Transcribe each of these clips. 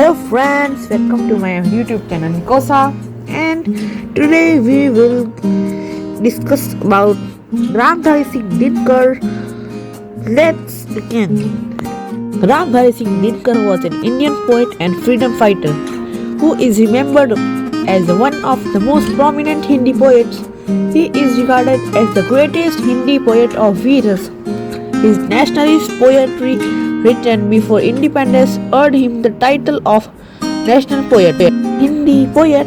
Hello friends, welcome to my YouTube channel Nikosa, and today we will discuss about Ramdhari Singh Dinkar. Let's begin. Ramdhari Singh Dinkar was an Indian poet and freedom fighter who is remembered as one of the most prominent Hindi poets. He is regarded as the greatest Hindi poet of Vedas. His nationalist poetry written before independence earned him the title of national poet. Hindi poet,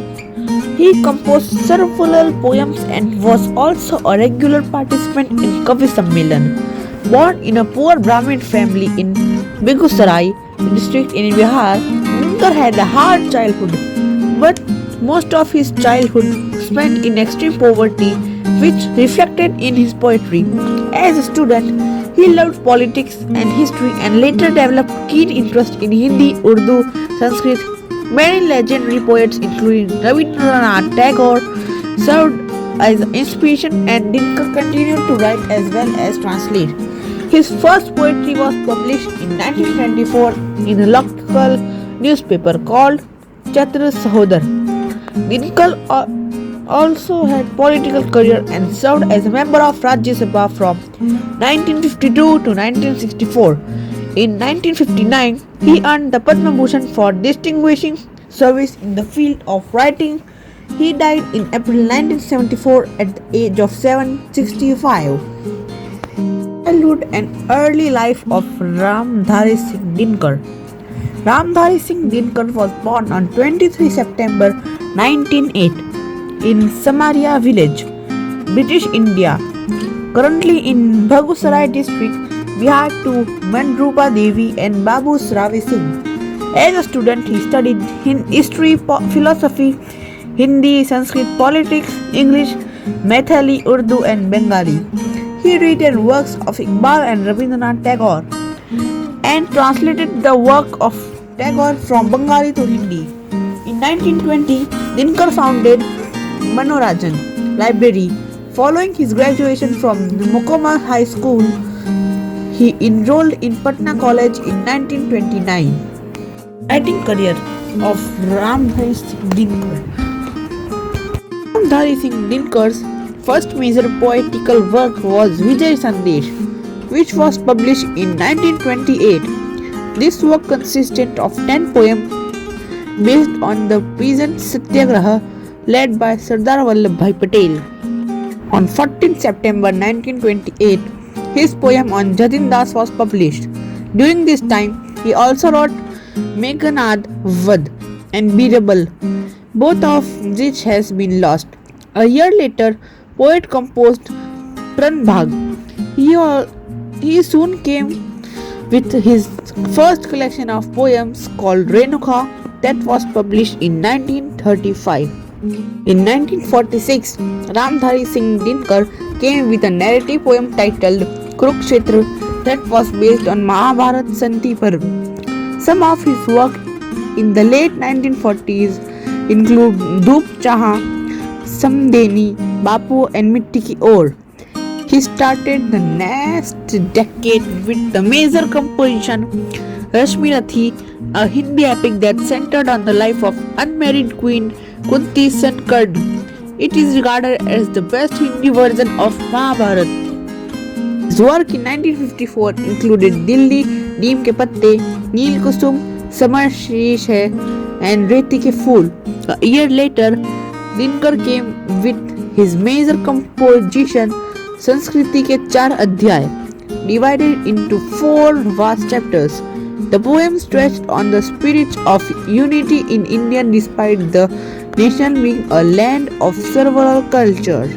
he composed several poems and was also a regular participant in Kavi Sammelan. Born in a poor Brahmin family in Begusarai district in Bihar, Dinkar had a hard childhood, but most of his childhood spent in extreme poverty, which reflected in his poetry. As a student, he loved politics and history and later developed keen interest in Hindi, Urdu, Sanskrit. Many legendary poets including Rabindranath Tagore served as inspiration, and Dinkar continued to write as well as translate. His first poetry was published in 1924 in a local newspaper called Chhatra Sahodar. Dinkar also had political career and served as a member of Rajya Sabha from 1952 to 1964. In 1959, he earned the Padma Bhushan for distinguishing service in the field of writing. He died in April 1974 at the age of 65. Childhood and early life of Ramdhari Singh Dinkar. Ramdhari Singh Dinkar was born on 23 September 1908 in Samaria village, British India, currently in Begusarai district, Bihar, to Mandrupa Devi and Babu Sravi Singh. As a student, he studied history, philosophy, Hindi, Sanskrit, politics, English, Maithili, Urdu and Bengali. He read works of Iqbal and Rabindranath Tagore and translated the work of Tagore from Bengali to Hindi. In 1920, Dinkar founded Manoranjan Library. Following his graduation from Mokoma High School, he enrolled in Patna College in 1929. Writing career of Ramdhari Singh Dinkar. Ramdhari Singh Dinkar's first major poetical work was Vijay Sandesh, which was published in 1928. This work consisted of 10 poems based on the peasant satyagraha led by Sardar Vallabhbhai Patel. On 14 September 1928, his poem on Jatin Das was published. During this time, he also wrote Meghnad Vad and Birbal, both of which has been lost. A year later, poet composed Pranbhag. He soon came with his first collection of poems called Renuka that was published in 1935. In 1946, Ramdhari Singh Dinkar came with a narrative poem titled Kurukshetra that was based on Mahabharat Santi Parv. Some of his work in the late 1940s include Dhoop Chaha, Samdeni, Bapu and Mitti Ki Or. He started the next decade with the major composition Rashmi Rathi, a Hindi epic that centered on the life of unmarried queen Kunti Sen Karn. It is regarded as the best Hindi version of Mahabharata. His work in 1954 included Dilli, Neem Ke Patte, Neel Kusum, Samar Sheesh Hai and Reti Ke Phool. A year later, Dinkar came with his major composition Sanskriti Ke Char Adhyay, divided into 4 vast chapters. The poem stressed on the spirit of unity in India despite the nation being a land of several cultures.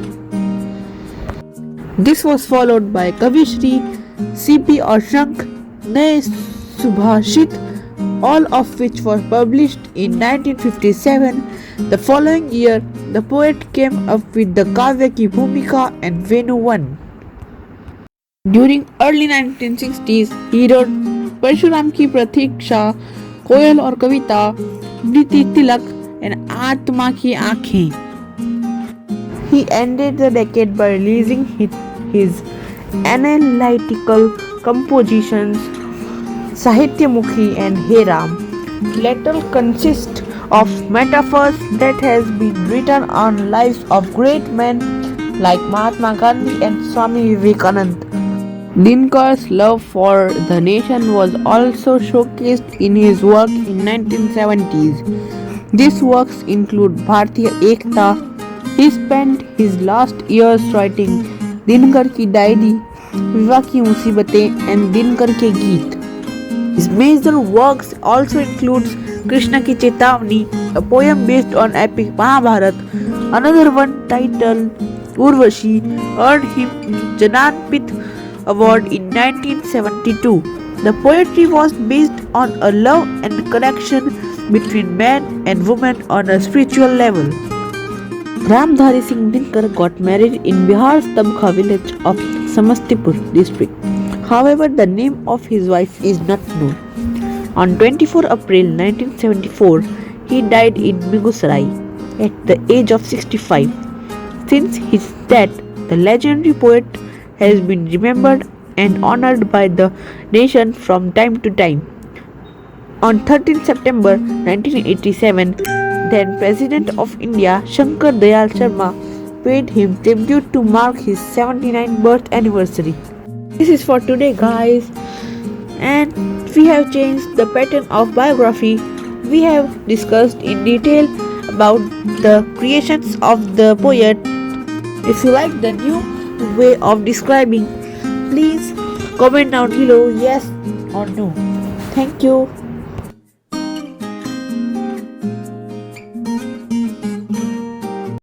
This was followed by Kavishri, C.P. Ashank, Naye Subhashit, all of which were published in 1957. The following year, the poet came up with the Kavya Ki Bhumika and Venu 1. During early 1960s, he wrote Parshuram Ki Pratiksha, Koyal Aur Kavita, Niti Tilak and Atma Ki Aankhein. He ended the decade by releasing his analytical compositions Sahityamukhi and Hey Ram. letter consists of metaphors that has been written on lives of great men like Mahatma Gandhi and Swami Vivekananda. Dinkar's love for the nation was also showcased in his work in 1970s. These works include Bhartiya Ekta. He spent his last years writing Dinkar ki Diary, Viva ki Musibatein and Dinkar ke Geet. His major works also includes Krishna Ki Chetavani, a poem based on epic Mahabharat. Another one titled Urvashi earned him Jnanpith Award in 1972. The poetry was based on a love and connection between man and woman on a spiritual level. Ramdhari Singh Dinkar got married in Bihar's Tabkha village of Samastipur district. However, the name of his wife is not known. On 24 April 1974, he died in Begusarai at the age of 65. Since his death, the legendary poet has been remembered and honored by the nation from time to time. On 13 September 1987, then President of India Shankar Dayal Sharma paid him tribute to mark his 79th birth anniversary. This is for today, guys, and we have changed the pattern of biography. We have discussed in detail about the creations of the poet. If you like the new way of describing, please comment down below yes or no. Thank you.